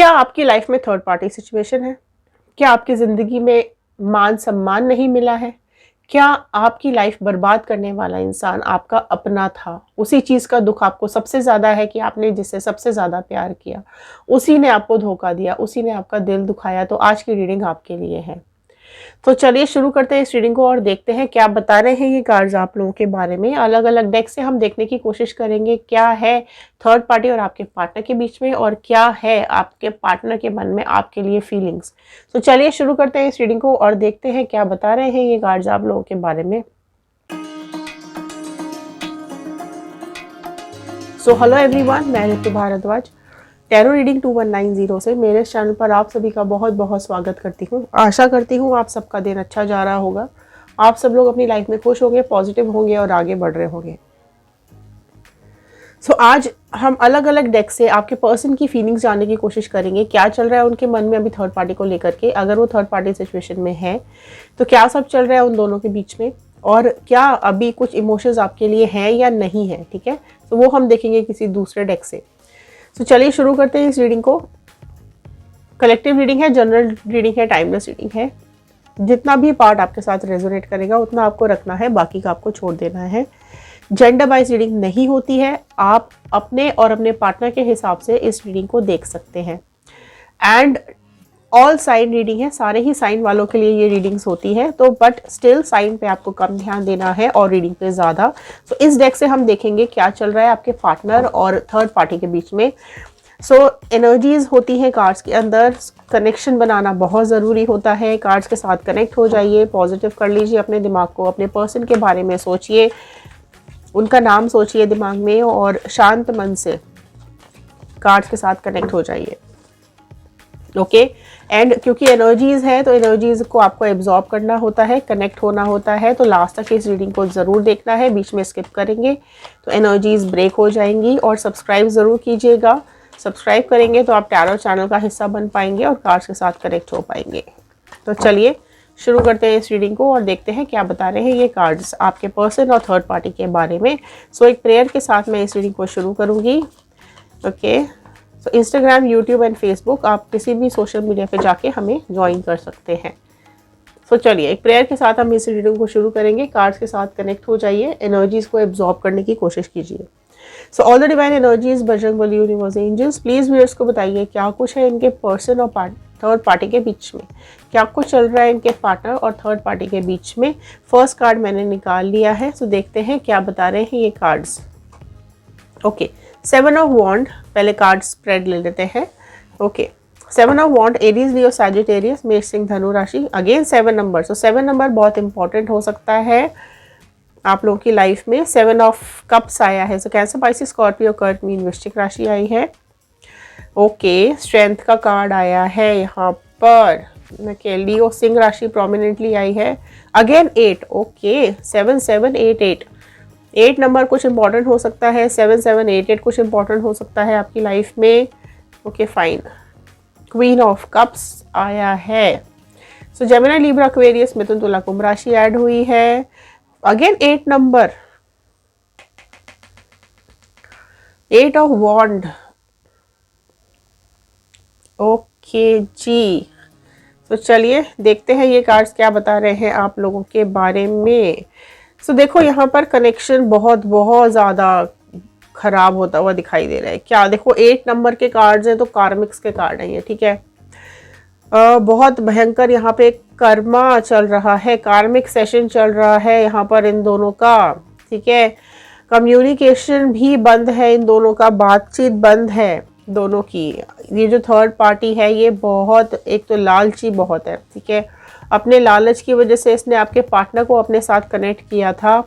क्या आपकी लाइफ में थर्ड पार्टी सिचुएशन है? क्या आपकी ज़िंदगी में मान सम्मान नहीं मिला है? क्या आपकी लाइफ बर्बाद करने वाला इंसान आपका अपना था? उसी चीज़ का दुःख आपको सबसे ज़्यादा है कि आपने जिससे सबसे ज़्यादा प्यार किया, उसी ने आपको धोखा दिया, उसी ने आपका दिल दुखाया। तो आज की रीडिंग आपके लिए है। तो चलिए शुरू करते हैं इस रीडिंग को और देखते हैं क्या बता रहे हैं ये कार्ड्स आप लोगों के बारे में। अलग अलग डेक से हम देखने की कोशिश करेंगे क्या है थर्ड पार्टी और आपके पार्टनर के बीच में, और क्या है आपके पार्टनर के मन में आपके लिए फीलिंग्स। तो चलिए शुरू करते हैं इस रीडिंग को और देखते हैं क्या बता रहे हैं ये कार्ड्स आप लोगों के बारे में। सो हेलो एवरीवन, मैं ऋतु भारद्वाज टैरो रीडिंग 2190 से मेरे चैनल पर आप सभी का बहुत बहुत स्वागत करती हूँ। आशा करती हूँ आप सबका दिन अच्छा जा रहा होगा, आप सब लोग अपनी लाइफ में खुश होंगे, पॉजिटिव होंगे और आगे बढ़ रहे होंगे। सो आज हम अलग अलग डेक से आपके पर्सन की फीलिंग्स जानने की कोशिश करेंगे। क्या चल रहा है उनके मन में अभी थर्ड पार्टी को लेकर के, अगर वो थर्ड पार्टी सिचुएशन में है तो क्या सब चल रहा है उन दोनों के बीच में, और क्या अभी कुछ इमोशंस आपके लिए हैं या नहीं है। ठीक है, तो वो हम देखेंगे किसी दूसरे डेक से। तो चलिए शुरू करते हैं इस रीडिंग को। कलेक्टिव रीडिंग है, जनरल रीडिंग है, टाइमलेस रीडिंग है। जितना भी पार्ट आपके साथ रेजोनेट करेगा उतना आपको रखना है, बाकी का आपको छोड़ देना है। जेंडर वाइज रीडिंग नहीं होती है, आप अपने और अपने पार्टनर के हिसाब से इस रीडिंग को देख सकते हैं। एंड ऑल साइन रीडिंग है, सारे ही साइन वालों के लिए ये रीडिंग्स होती है। तो बट स्टिल साइन पे आपको कम ध्यान देना है और रीडिंग पे ज़्यादा। तो इस डेक से हम देखेंगे क्या चल रहा है आपके पार्टनर और थर्ड पार्टी के बीच में। सो एनर्जीज होती हैं कार्ड्स के अंदर, कनेक्शन बनाना बहुत ज़रूरी होता है। कार्ड्स के साथ कनेक्ट हो जाइए, पॉजिटिव कर लीजिए अपने दिमाग को, अपने पर्सन के बारे में सोचिए, उनका नाम सोचिए दिमाग में और शांत मन से कार्ड्स के साथ कनेक्ट हो जाइए। ओके, एंड क्योंकि एनर्जीज है तो एनर्जीज को आपको एब्जॉर्ब करना होता है, कनेक्ट होना होता है। तो लास्ट तक इस रीडिंग को ज़रूर देखना है, बीच में स्किप करेंगे तो एनर्जीज ब्रेक हो जाएंगी। और सब्सक्राइब ज़रूर कीजिएगा, सब्सक्राइब करेंगे तो आप टैरो चैनल का हिस्सा बन पाएंगे और कार्ड्स के साथ कनेक्ट हो पाएंगे। तो चलिए शुरू करते हैं इस रीडिंग को और देखते हैं क्या बता रहे हैं ये कार्ड्स आपके पर्सन और थर्ड पार्टी के बारे में। सो एक प्रेयर के साथ मैं इस रीडिंग को शुरू करूँगी। Okay, so Instagram, YouTube and Facebook, आप किसी भी सोशल मीडिया पे जाके हमें ज्वाइन कर सकते हैं। सो चलिए एक प्रेयर के साथ हम इस रीडिंग को शुरू करेंगे। कार्ड्स के साथ कनेक्ट हो जाइए, एनर्जीज को एब्जॉर्ब करने की कोशिश कीजिए। So all the divine energies, Bajrangbali, universe, angels, please viewers को बताइए क्या कुछ है इनके पर्सन और थर्ड पार्टी के बीच में, क्या कुछ चल रहा है इनके पार्टनर और थर्ड पार्टी के बीच में। फर्स्ट कार्ड मैंने निकाल लिया है, सो देखते हैं क्या बता रहे हैं ये कार्ड्स। ओके, 7 ऑफ वॉन्ड, पहले कार्ड स्प्रेड ले लेते हैं। Okay, 7 of wand, Aries, Leo, Sagittarius, मेष, सिंह, धनु राशि। अगेन 7 नंबर, सो 7 नंबर बहुत इंपॉर्टेंट हो सकता है आप लोगों की लाइफ में। 7 ऑफ कप्स आया है, सो कैंसर, पाइसेस, स्कॉर्पियो, कर्क, मीन, वृश्चिक राशि आई है। ओके, स्ट्रेंथ का कार्ड आया है यहाँ पर। ओके, लियो, सिंह राशि प्रोमिनेंटली आई है। अगेन 8, ओके, 7 7 8 8, 8 नंबर कुछ इंपॉर्टेंट हो सकता है। 7 7 8 8 कुछ इंपॉर्टेंट हो सकता है आपकी लाइफ में। Okay fine, queen of cups आया है। सो जेमिनी, लिब्रा, एक्वेरियस, मिथुन, तुला, कुंभ राशि ऐड हुई है। Again 8 number, 8 of wand. Okay जी, तो चलिए देखते हैं ये कार्ड्स क्या बता रहे हैं आप लोगों के बारे में। सो देखो यहाँ पर कनेक्शन बहुत बहुत ज़्यादा खराब होता हुआ दिखाई दे रहा है। क्या देखो 8 नंबर के कार्ड्स हैं तो कार्मिक्स के कार्ड हैं ये। ठीक है, बहुत भयंकर यहाँ पे कर्मा चल रहा है, कार्मिक सेशन चल रहा है यहाँ पर इन दोनों का। ठीक है, कम्युनिकेशन भी बंद है इन दोनों का, बातचीत बंद है दोनों की। ये जो थर्ड पार्टी है ये बहुत, एक तो लालची बहुत है। ठीक है, अपने लालच की वजह से इसने आपके पार्टनर को अपने साथ कनेक्ट किया था,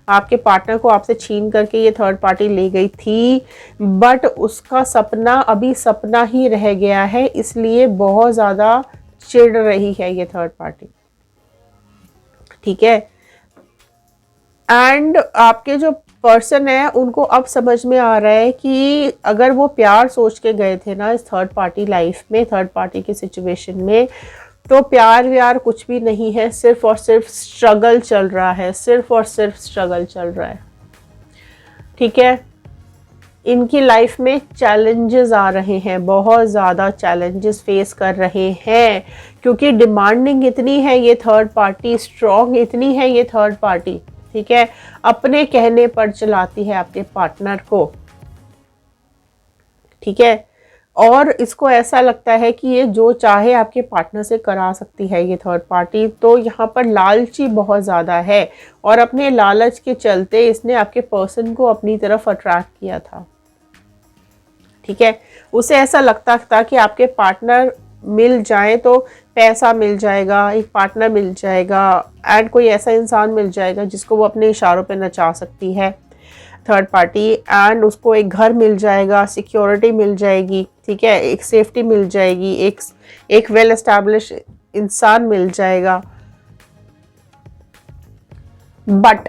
आपके पार्टनर को आपसे छीन करके ये थर्ड पार्टी ले गई थी, बट उसका सपना अभी सपना ही रह गया है, इसलिए बहुत ज़्यादा चिढ़ रही है ये थर्ड पार्टी। ठीक है, एंड आपके जो पर्सन है उनको अब समझ में आ रहा है कि अगर वो प्यार सोच के गए थे ना इस थर्ड पार्टी लाइफ में, थर्ड पार्टी की सिचुएशन में, तो प्यार व्यार कुछ भी नहीं है, सिर्फ और सिर्फ स्ट्रगल चल रहा है, सिर्फ और सिर्फ स्ट्रगल चल रहा है। ठीक है, इनकी लाइफ में चैलेंजेस आ रहे हैं, बहुत ज़्यादा चैलेंजेस फेस कर रहे हैं, क्योंकि डिमांडिंग इतनी है ये थर्ड पार्टी, स्ट्रॉन्ग इतनी है ये थर्ड पार्टी, ठीक है, अपने कहने पर चलाती है आपके पार्टनर को, ठीक है, और इसको ऐसा लगता है कि ये जो चाहे आपके पार्टनर से करा सकती है ये थर्ड पार्टी। तो यहाँ पर लालची बहुत ज़्यादा है, और अपने लालच के चलते इसने आपके पर्सन को अपनी तरफ अट्रैक्ट किया था, ठीक है। उसे ऐसा लगता था कि आपके पार्टनर मिल जाए तो पैसा मिल जाएगा, एक पार्टनर मिल जाएगा, एंड कोई ऐसा इंसान मिल जाएगा जिसको वो अपने इशारों पे नचा सकती है थर्ड पार्टी, एंड उसको एक घर मिल जाएगा, सिक्योरिटी मिल जाएगी, ठीक है, एक सेफ्टी मिल जाएगी, एक वेल एस्टैब्लिश इंसान मिल जाएगा। बट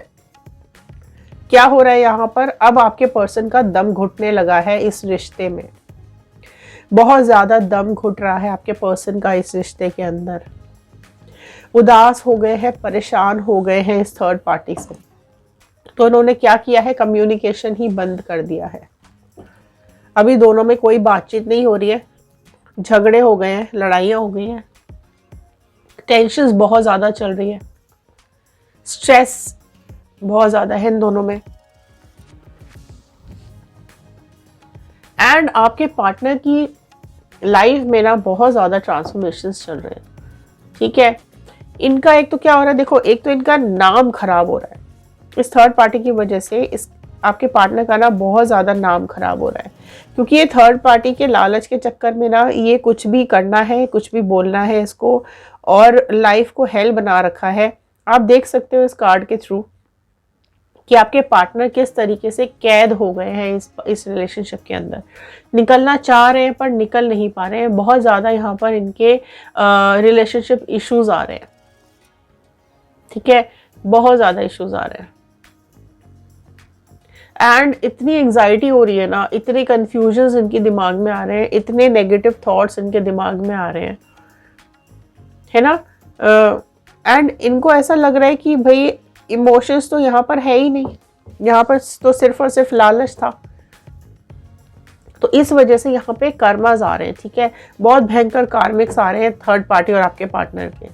क्या हो रहा है यहाँ पर, अब आपके पर्सन का दम घुटने लगा है इस रिश्ते में, बहुत ज़्यादा दम घुट रहा है आपके पर्सन का इस रिश्ते के अंदर। उदास हो गए हैं, परेशान हो गए हैं इस थर्ड पार्टी से। तो उन्होंने क्या किया है, कम्युनिकेशन ही बंद कर दिया है। अभी दोनों में कोई बातचीत नहीं हो रही है, झगड़े हो गए हैं, लड़ाइयाँ हो गई हैं, टेंशन्स बहुत ज़्यादा चल रही है, स्ट्रेस बहुत ज़्यादा है इन दोनों में, एंड आपके पार्टनर की लाइफ में ना बहुत ज़्यादा ट्रांसफॉर्मेशंस चल रहे हैं, ठीक है। इनका एक तो क्या हो रहा है, देखो, एक तो इनका नाम खराब हो रहा है इस थर्ड पार्टी की वजह से। इस आपके पार्टनर का ना बहुत ज़्यादा नाम खराब हो रहा है, क्योंकि ये थर्ड पार्टी के लालच के चक्कर में ना ये कुछ भी करना है, कुछ भी बोलना है इसको, और लाइफ को हेल बना रखा है। आप देख सकते हो इस कार्ड के थ्रू कि आपके पार्टनर किस तरीके से कैद हो गए हैं इस रिलेशनशिप के अंदर। निकलना चाह रहे हैं पर निकल नहीं पा रहे हैं, बहुत ज़्यादा यहाँ पर इनके रिलेशनशिप इश्यूज आ रहे हैं, ठीक है, बहुत ज़्यादा इश्यूज आ रहे हैं, एंड इतनी एंजाइटी हो रही है ना, इतने कंफ्यूजन्स इनके दिमाग में आ रहे हैं, इतने नेगेटिव थॉट्स इनके दिमाग में आ रहे हैं, है ना। एंड इनको ऐसा लग रहा है कि भाई इमोशंस तो यहाँ पर है ही नहीं, यहाँ पर तो सिर्फ और सिर्फ लालच था। तो इस वजह से यहाँ पे कर्मास आ रहे हैं, ठीक है, बहुत भयंकर कार्मिक्स आ रहे हैं थर्ड पार्टी और आपके पार्टनर के।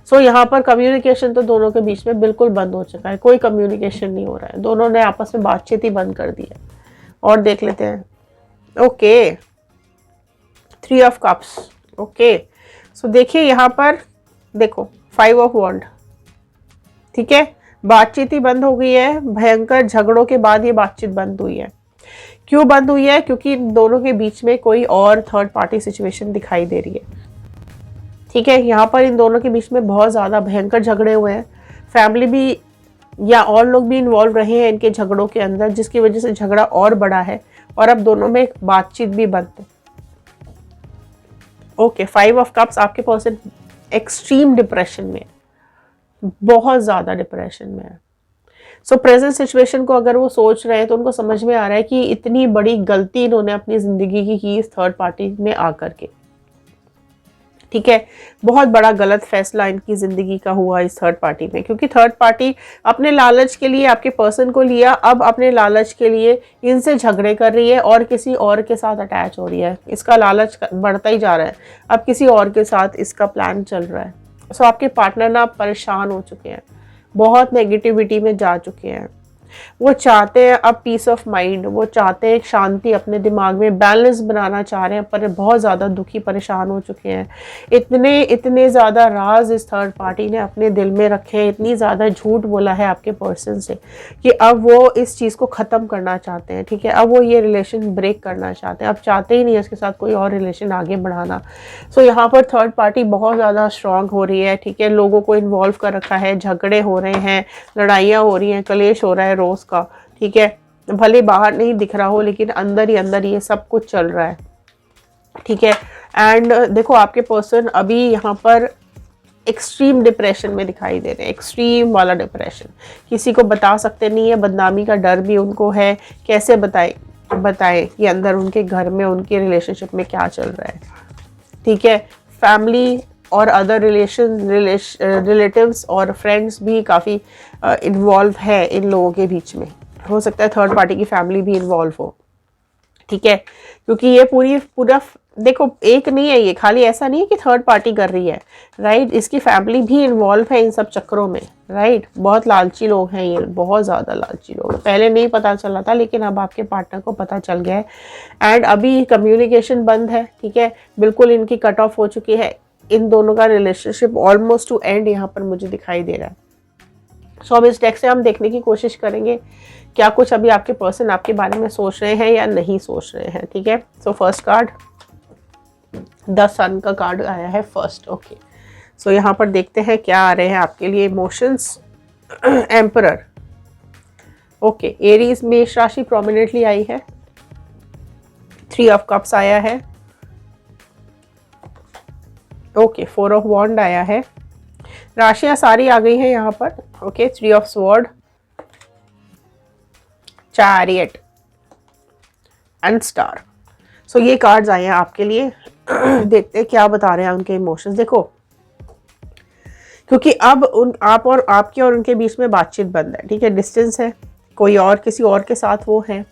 सो यहाँ पर कम्युनिकेशन तो दोनों के बीच में बिल्कुल बंद हो चुका है, कोई कम्युनिकेशन नहीं हो रहा है, दोनों ने आपस में बातचीत ही बंद कर दी है। और देख लेते हैं, ओके, 3 ऑफ कप्स, ओके। सो देखिए यहाँ पर, देखो 5 ऑफ वॉन्ड, ठीक है, बातचीत ही बंद हो गई है, भयंकर झगड़ों के बाद ये बातचीत बंद हुई है। क्यों बंद हुई है, क्योंकि इन दोनों के बीच में कोई और थर्ड पार्टी सिचुएशन दिखाई दे रही है, ठीक है। यहाँ पर इन दोनों के बीच में बहुत ज़्यादा भयंकर झगड़े हुए हैं, फैमिली भी या और लोग भी इन्वॉल्व रहे हैं इनके झगड़ों के अंदर, जिसकी वजह से झगड़ा और बड़ा है, और अब दोनों में बातचीत भी बंद है। ओके, 5 ऑफ कप्स, आपके पर्सन एक्सट्रीम डिप्रेशन में, बहुत ज़्यादा डिप्रेशन में है। सो प्रेजेंट सिचुएशन को अगर वो सोच रहे हैं तो उनको समझ में आ रहा है कि इतनी बड़ी गलती इन्होंने अपनी ज़िंदगी की इस थर्ड पार्टी में आकर के, ठीक है, बहुत बड़ा गलत फैसला इनकी ज़िंदगी का हुआ इस थर्ड पार्टी में, क्योंकि थर्ड पार्टी अपने लालच के लिए आपके पर्सन को लिया, अब अपने लालच के लिए इनसे झगड़े कर रही है और किसी और के साथ अटैच हो रही है। इसका लालच बढ़ता ही जा रहा है, अब किसी और के साथ इसका प्लान चल रहा है। सो आपके पार्टनर ना परेशान हो चुके हैं, बहुत नेगेटिविटी में जा चुके हैं। वो चाहते हैं अब पीस ऑफ माइंड, वो चाहते हैं शांति, अपने दिमाग में बैलेंस बनाना चाह रहे हैं, पर बहुत ज़्यादा दुखी परेशान हो चुके हैं। इतने ज़्यादा राज इस थर्ड पार्टी ने अपने दिल में रखे हैं, इतनी ज़्यादा झूठ बोला है आपके पर्सन से कि अब वो इस चीज़ को ख़त्म करना चाहते हैं, ठीक है, अब वो ये रिलेशन ब्रेक करना चाहते हैं, अब चाहते ही नहीं है उसके साथ कोई और रिलेशन आगे बढ़ाना। सो यहाँ पर थर्ड पार्टी बहुत ज़्यादा स्ट्रांग हो रही है, ठीक है, लोगों को इन्वॉल्व कर रखा है, झगड़े हो रहे हैं, लड़ाइयाँ हो रही हैं, कलेश हो रहा है रोज का, ठीक है, भले बाहर नहीं दिख रहा हो लेकिन अंदर ही ये सब कुछ चल रहा है, ठीक है। एंड देखो आपके पर्सन अभी यहाँ पर एक्सट्रीम डिप्रेशन में दिखाई दे रहे हैं, एक्सट्रीम वाला डिप्रेशन, किसी को बता सकते नहीं है, बदनामी का डर भी उनको है, कैसे बताएं कि अंदर उनके घर में उनके रिलेशनशिप में क्या चल रहा है, ठीक है। फैमिली और अदर रिलेटिव्स और फ्रेंड्स भी काफ़ी इन्वॉल्व है इन लोगों के बीच में, हो सकता है थर्ड पार्टी की फैमिली भी इन्वॉल्व हो, ठीक है, क्योंकि ये पूरा देखो, एक नहीं है ये, खाली ऐसा नहीं है कि थर्ड पार्टी कर रही है, राइट। इसकी फैमिली भी इन्वॉल्व है इन सब चक्करों में, राइट। बहुत लालची लोग हैं ये, बहुत ज़्यादा लालची लोग। पहले नहीं पता चला था, लेकिन अब आपके पार्टनर को पता चल गया है। एंड अभी कम्युनिकेशन बंद है, ठीक है, बिल्कुल इनकी कट ऑफ हो चुकी है। इन दोनों का रिलेशनशिप ऑलमोस्ट टू एंड यहाँ पर मुझे दिखाई दे रहा है। सो अब इस डेक से हम देखने की कोशिश करेंगे क्या कुछ अभी आपके पर्सन आपके बारे में सोच रहे हैं या नहीं सोच रहे हैं, ठीक है। सो फर्स्ट कार्ड, द सन का कार्ड आया है फर्स्ट, ओके। सो यहाँ पर देखते हैं क्या आ रहे हैं आपके लिए इमोशंस। Emperor, okay. एरीज मेष राशि प्रोमिनेंटली आई है। 3 ऑफ कप्स आया है, ओके। 4 ऑफ वॉन्ड आया है। राशियां सारी आ गई हैं यहाँ पर, okay. 3 of sword, chariot and star. So ये कार्ड्स आए हैं आपके लिए। देखते हैं क्या बता रहे हैं उनके इमोशंस। देखो, क्योंकि अब आप और आपके और उनके बीच में बातचीत बंद है, ठीक है, डिस्टेंस है, कोई और किसी और के साथ वो है।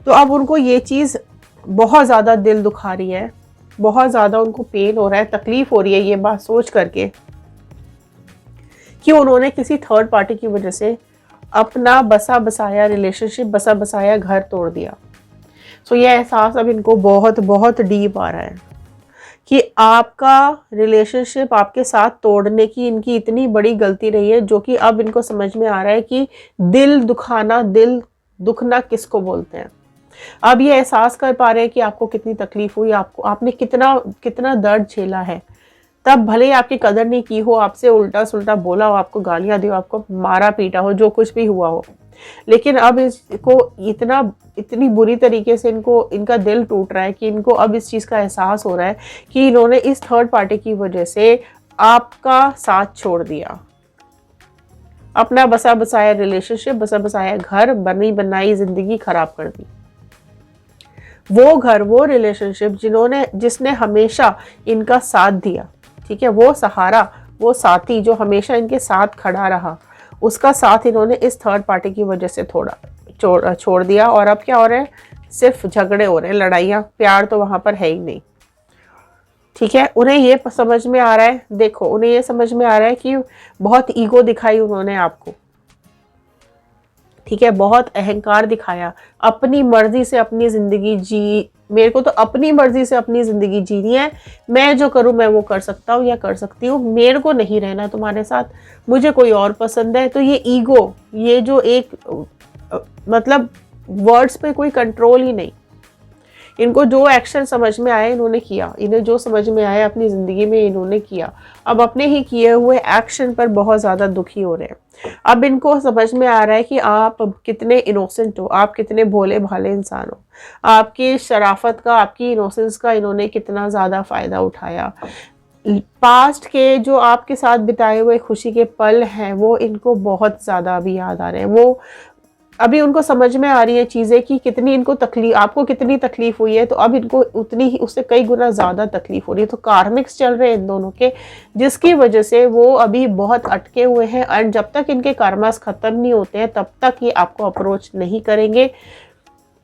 तो अब उनको ये चीज़ बहुत ज़्यादा दिल दुखा रही है, बहुत ज़्यादा उनको पेन हो रहा है, तकलीफ हो रही है ये बात सोच करके कि उन्होंने किसी थर्ड पार्टी की वजह से अपना बसा बसाया रिलेशनशिप, बसा बसाया घर तोड़ दिया। सो ये एहसास अब इनको बहुत बहुत डीप आ रहा है कि आपका रिलेशनशिप आपके साथ तोड़ने की इनकी इतनी बड़ी गलती रही है, जो कि अब इनको समझ में आ रहा है कि दिल दुखाना, दिल दुखना किसको बोलते हैं। अब ये एहसास कर पा रहे हैं कि आपको कितनी तकलीफ हुई, आपने कितना कितना दर्द झेला है। तब भले ही आपकी कदर नहीं की हो, आपसे उल्टा सुल्टा बोला हो, आपको गालियां दी हो, आपको मारा पीटा हो, जो कुछ भी हुआ हो, लेकिन अब इसको इतनी बुरी तरीके से इनका दिल टूट रहा है कि इनको अब इस चीज़ का एहसास हो रहा है कि इन्होंने इस थर्ड पार्टी की वजह से आपका साथ छोड़ दिया, अपना बसा बसाया रिलेशनशिप, बसा बसाया घर, बनी बनाई जिंदगी खराब कर दी। वो घर, वो रिलेशनशिप जिसने हमेशा इनका साथ दिया, ठीक है, वो सहारा, वो साथी जो हमेशा इनके साथ खड़ा रहा, उसका साथ इन्होंने इस थर्ड पार्टी की वजह से छोड़ दिया। और अब क्या हो रहा है, सिर्फ झगड़े हो रहे हैं, लड़ाइयाँ, प्यार तो वहाँ पर है ही नहीं, ठीक है। उन्हें ये समझ में आ रहा है, देखो उन्हें ये समझ में आ रहा है कि बहुत ईगो दिखाई उन्होंने आपको, ठीक है, बहुत अहंकार दिखाया, अपनी मर्जी से अपनी जिंदगी जी, मेरे को तो अपनी मर्जी से अपनी जिंदगी जीनी है, मैं जो करूं मैं वो कर सकता हूँ या कर सकती हूँ, मेरे को नहीं रहना तुम्हारे साथ, मुझे कोई और पसंद है। तो ये ईगो, ये जो एक मतलब वर्ड्स पे कोई कंट्रोल ही नहीं, इनको जो एक्शन समझ में आया इन्होंने किया, इन्हें जो समझ में आया अपनी ज़िंदगी में इन्होंने किया। अब अपने ही किए हुए एक्शन पर बहुत ज़्यादा दुखी हो रहे हैं। अब इनको समझ में आ रहा है कि आप कितने इनोसेंट हो, आप कितने भोले भाले इंसान हो, आपकी शराफत का, आपकी इनोसेंस का इन्होंने कितना ज़्यादा फ़ायदा उठाया। पास्ट के जो आपके साथ बिताए हुए खुशी के पल हैं वो इनको बहुत ज़्यादा अभी याद आ रहे हैं। वो अभी उनको समझ में आ रही है चीज़ें कि कितनी इनको तकलीफ, आपको कितनी तकलीफ हुई है, तो अब इनको उतनी ही, उससे कई गुना ज़्यादा तकलीफ हो रही है। तो कार्मिक्स चल रहे हैं इन दोनों के, जिसकी वजह से वो अभी बहुत अटके हुए हैं। और जब तक इनके कार्मास ख़त्म नहीं होते हैं तब तक ये आपको अप्रोच नहीं करेंगे।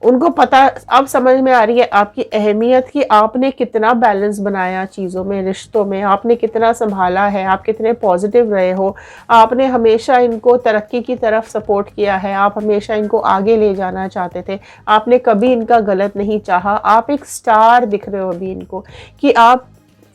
उनको पता अब समझ में आ रही है आपकी अहमियत, कि आपने कितना बैलेंस बनाया चीज़ों में, रिश्तों में, आपने कितना संभाला है, आप कितने पॉजिटिव रहे हो, आपने हमेशा इनको तरक्की की तरफ सपोर्ट किया है, आप हमेशा इनको आगे ले जाना चाहते थे, आपने कभी इनका गलत नहीं चाहा। आप एक स्टार दिख रहे हो अभी इनको कि आप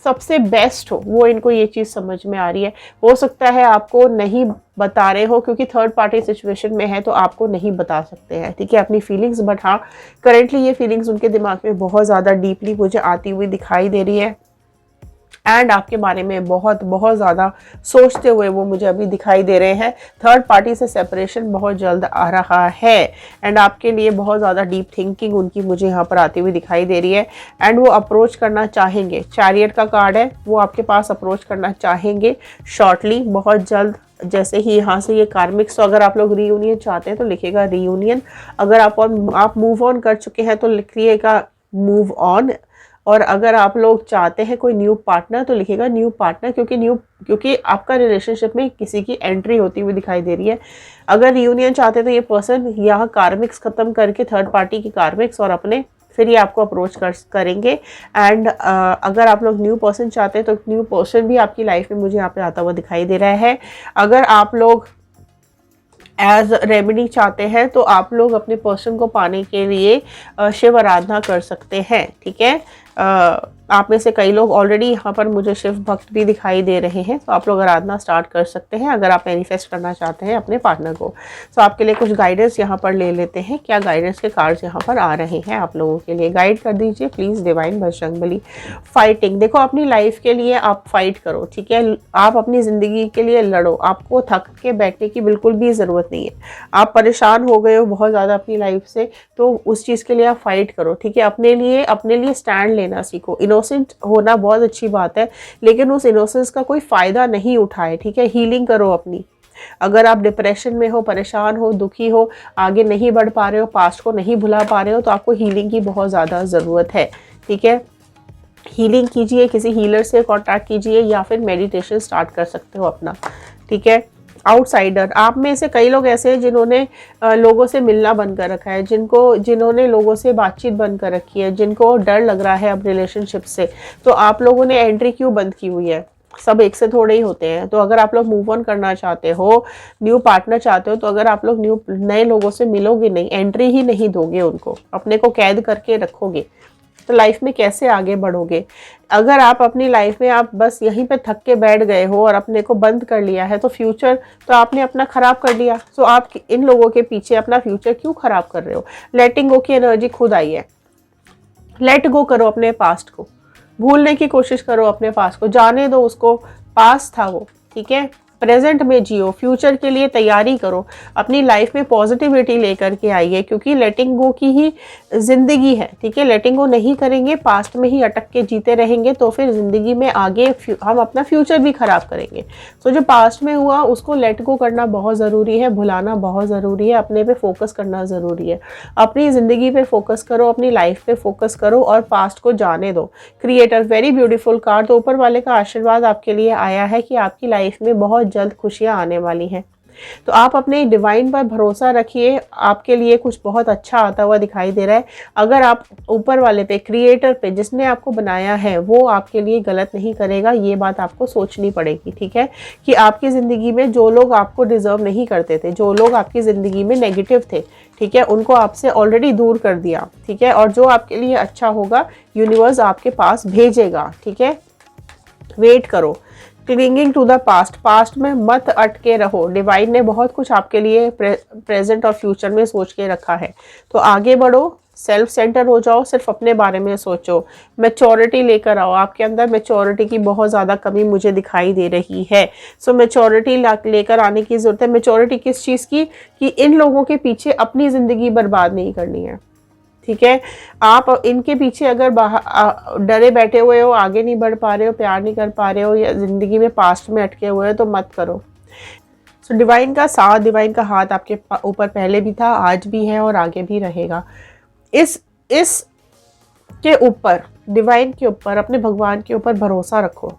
सबसे बेस्ट हो, वो इनको ये चीज़ समझ में आ रही है। हो सकता है आपको नहीं बता रहे हो क्योंकि थर्ड पार्टी सिचुएशन में है, तो आपको नहीं बता सकते हैं, ठीक है, अपनी फीलिंग्स। बट हाँ, करेंटली ये फीलिंग्स उनके दिमाग में बहुत ज़्यादा डीपली मुझे आती हुई दिखाई दे रही है। एंड आपके बारे में बहुत बहुत ज़्यादा सोचते हुए वो मुझे अभी दिखाई दे रहे हैं। थर्ड पार्टी से सेपरेशन बहुत जल्द आ रहा है। एंड आपके लिए बहुत ज़्यादा डीप थिंकिंग उनकी मुझे यहाँ पर आती हुई दिखाई दे रही है। एंड वो अप्रोच करना चाहेंगे, चैरियट का कार्ड है, वो आपके पास अप्रोच करना चाहेंगे शॉर्टली, बहुत जल्द। जैसे ही यहाँ से ये कार्मिक्स, तो अगर आप लोग रीयूनियन चाहते हैं तो लिखेगा रीयूनियन, अगर आप मूव ऑन कर चुके हैं तो लिखिएगा मूव ऑन, और अगर आप लोग चाहते हैं कोई न्यू पार्टनर तो लिखेगा न्यू पार्टनर, क्योंकि आपका रिलेशनशिप में किसी की एंट्री होती हुई दिखाई दे रही है। अगर रियूनियन चाहते हैं तो ये पर्सन यहाँ कार्मिक्स खत्म करके, थर्ड पार्टी की कार्मिक्स और अपने फिर ये आपको अप्रोच करेंगे। एंड अगर आप लोग न्यू पर्सन चाहते हैं तो न्यू पर्सन भी आपकी लाइफ में मुझे यहाँ पे आता हुआ दिखाई दे रहा है। अगर आप लोग एज रेमेडी चाहते हैं तो आप लोग अपने पर्सन को पाने के लिए शिव आराधना कर सकते हैं। ठीक है, आप में से कई लोग ऑलरेडी यहाँ पर मुझे शिव भक्त भी दिखाई दे रहे हैं, तो आप लोग आराधना स्टार्ट कर सकते हैं अगर आप मैनिफेस्ट करना चाहते हैं अपने पार्टनर को। तो आपके लिए कुछ गाइडेंस यहाँ पर ले लेते हैं, क्या गाइडेंस के कार्ड्स यहाँ पर आ रहे हैं आप लोगों के लिए। गाइड कर दीजिए प्लीज़ डिवाइन बजरंगबली। फाइटिंग, देखो अपनी लाइफ के लिए आप फाइट करो। ठीक है, आप अपनी ज़िंदगी के लिए लड़ो, आपको थक के बैठने की बिल्कुल भी ज़रूरत नहीं है। आप परेशान हो गए हो बहुत ज़्यादा अपनी लाइफ से, तो उस चीज़ के लिए आप फाइट करो। ठीक है, अपने लिए स्टैंड लेना सीखो। इनोसेंट होना बहुत अच्छी बात है, लेकिन उस इनोसेंस का कोई फ़ायदा नहीं उठाए। ठीक है, हीलिंग करो अपनी। अगर आप डिप्रेशन में हो, परेशान हो, दुखी हो, आगे नहीं बढ़ पा रहे हो, पास्ट को नहीं भुला पा रहे हो, तो आपको हीलिंग की बहुत ज़्यादा ज़रूरत है। ठीक है, हीलिंग कीजिए, किसी हीलर से कांटेक्ट कीजिए या फिर मेडिटेशन स्टार्ट कर सकते हो अपना। ठीक है, आउटसाइडर, आप में से कई लोग ऐसे हैं जिन्होंने लोगों से मिलना बंद कर रखा है, जिन्होंने लोगों से बातचीत बंद कर रखी है, जिनको डर लग रहा है अब रिलेशनशिप से। तो आप लोगों ने एंट्री क्यों बंद की हुई है? सब एक से थोड़े ही होते हैं। तो अगर आप लोग मूव ऑन करना चाहते हो, न्यू पार्टनर चाहते हो, तो अगर आप लोग नए लोगों से मिलोगे नहीं, एंट्री ही नहीं दोगे उनको, अपने को कैद करके रखोगे, तो लाइफ में कैसे आगे बढ़ोगे? अगर आप अपनी लाइफ में आप बस यहीं पे थक के बैठ गए हो और अपने को बंद कर लिया है, तो फ्यूचर तो आपने अपना खराब कर लिया। तो आप इन लोगों के पीछे अपना फ्यूचर क्यों खराब कर रहे हो? लेटिंग गो की एनर्जी खुद आई है। लेट गो करो अपने पास्ट को, भूलने की कोशिश करो अपने पास्ट को, जाने दो उसको, पास्ट था वो। ठीक है, प्रेजेंट में जियो, फ्यूचर के लिए तैयारी करो, अपनी लाइफ में पॉजिटिविटी लेकर के आइए, क्योंकि लेटिंग गो की ही ज़िंदगी है। ठीक है, लेटिंग गो नहीं करेंगे, पास्ट में ही अटक के जीते रहेंगे, तो फिर ज़िंदगी में आगे हम अपना फ्यूचर भी ख़राब करेंगे। तो जो पास्ट में हुआ उसको लेट गो करना बहुत ज़रूरी है, भुलाना बहुत ज़रूरी है, अपने पे फोकस करना ज़रूरी है। अपनी ज़िंदगी पे फोकस करो, अपनी लाइफ पे फोकस करो और पास्ट को जाने दो। Creator, very beautiful card. तो ऊपर वाले का आशीर्वाद आपके लिए आया है कि आपकी लाइफ में बहुत जल्द खुशियां आने वाली हैं। तो आप अपने डिवाइन पर भरोसा रखिए, आपके लिए कुछ बहुत अच्छा आता हुआ दिखाई दे रहा है। अगर आप ऊपर वाले पे, क्रिएटर पे, जिसने आपको बनाया है, वो आपके लिए गलत नहीं करेगा, ये बात आपको सोचनी पड़ेगी। ठीक है, कि आपकी ज़िंदगी में जो लोग आपको डिज़र्व नहीं करते थे, जो लोग आपकी ज़िंदगी में नेगेटिव थे, ठीक है, उनको आपसे ऑलरेडी दूर कर दिया। ठीक है, और जो आपके लिए अच्छा होगा यूनिवर्स आपके पास भेजेगा। ठीक है, वेट करो। Clinging to the past, past में मत अटके रहो। डिवाइन ने बहुत कुछ आपके लिए प्रेजेंट और फ्यूचर में सोच के रखा है, तो आगे बढ़ो, सेल्फ सेंटर हो जाओ, सिर्फ अपने बारे में सोचो, मैच्योरिटी लेकर आओ। आपके अंदर मैच्योरिटी की बहुत ज़्यादा कमी मुझे दिखाई दे रही है। सो मैच्योरिटी लेकर आने की ज़रूरत है। मैच्योरिटी किस चीज़ की? कि इन लोगों के पीछे अपनी ज़िंदगी बर्बाद नहीं करनी है। ठीक है, आप इनके पीछे अगर डरे बैठे हुए हो, आगे नहीं बढ़ पा रहे हो, प्यार नहीं कर पा रहे हो, या ज़िंदगी में पास्ट में अटके हुए हो, तो मत करो। सो डिवाइन का साथ, डिवाइन का हाथ आपके ऊपर पहले भी था, आज भी है और आगे भी रहेगा। इस के ऊपर, डिवाइन के ऊपर, अपने भगवान के ऊपर भरोसा रखो।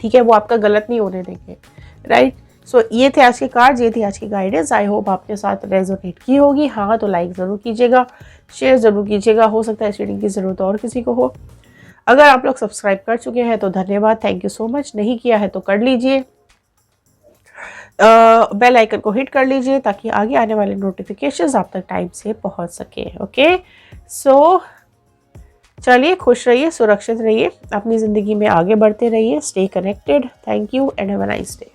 ठीक है, वो आपका गलत नहीं होने देंगे। राइट, सो ये थे आज के कार्ड्स, ये थी आज की गाइडेंस। आई होप आपके साथ रेजोनेट की होगी। हाँ तो लाइक ज़रूर कीजिएगा, शेयर ज़रूर कीजिएगा, हो सकता है इस रीडिंग की ज़रूरत और किसी को हो। अगर आप लोग सब्सक्राइब कर चुके हैं तो धन्यवाद, थैंक यू सो मच। नहीं किया है तो कर लीजिए, बेल आइकन को हिट कर लीजिए ताकि आगे आने वाले नोटिफिकेशंस आप तक टाइम से पहुंच सके। ओके, सो चलिए, खुश रहिए, सुरक्षित रहिए, अपनी ज़िंदगी में आगे बढ़ते रहिए, stay connected. Thank you and have a nice day.